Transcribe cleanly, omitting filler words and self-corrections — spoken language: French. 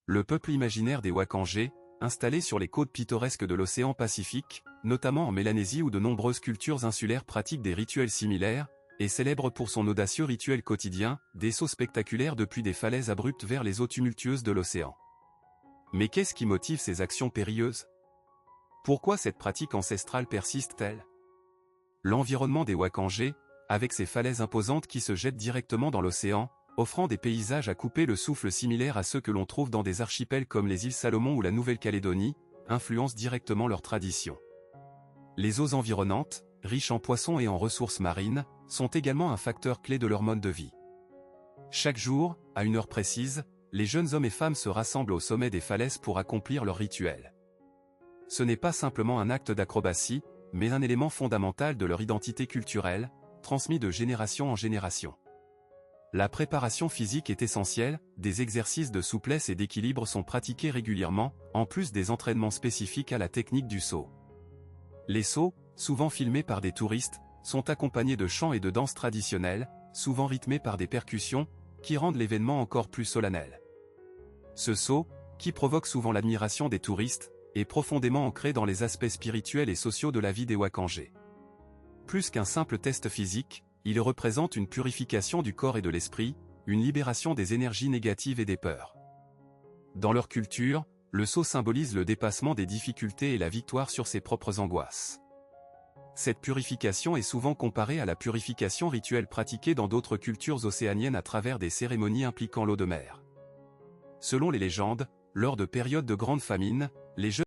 le peuple imaginaire des Wakangais, installé sur les côtes pittoresques de l'océan Pacifique, notamment en Mélanésie où de nombreuses cultures insulaires pratiquent des rituels similaires, est célèbre pour son audacieux rituel quotidien, des sauts spectaculaires depuis des falaises abruptes vers les eaux tumultueuses de l'océan. Mais qu'est-ce qui motive ces actions périlleuses? Pourquoi cette pratique ancestrale persiste-t-elle? L'environnement des Wakangais, avec ses falaises imposantes qui se jettent directement dans l'océan, offrant des paysages à couper le souffle similaires à ceux que l'on trouve dans des archipels comme les îles Salomon ou la Nouvelle-Calédonie, influencent directement leur tradition. Les eaux environnantes, riches en poissons et en ressources marines, sont également un facteur clé de leur mode de vie. Chaque jour, à une heure précise, les jeunes hommes et femmes se rassemblent au sommet des falaises pour accomplir leur rituel. Ce n'est pas simplement un acte d'acrobatie, mais un élément fondamental de leur identité culturelle, transmis de génération en génération. La préparation physique est essentielle, des exercices de souplesse et d'équilibre sont pratiqués régulièrement, en plus des entraînements spécifiques à la technique du saut. Les sauts, souvent filmés par des touristes, sont accompagnés de chants et de danses traditionnelles, souvent rythmés par des percussions, qui rendent l'événement encore plus solennel. Ce saut, qui provoque souvent l'admiration des touristes, est profondément ancré dans les aspects spirituels et sociaux de la vie des Wakangais. Plus qu'un simple test physique, il représente une purification du corps et de l'esprit, une libération des énergies négatives et des peurs. Dans leur culture, le saut symbolise le dépassement des difficultés et la victoire sur ses propres angoisses. Cette purification est souvent comparée à la purification rituelle pratiquée dans d'autres cultures océaniennes à travers des cérémonies impliquant l'eau de mer. Selon les légendes, lors de périodes de grande famine, les jeunes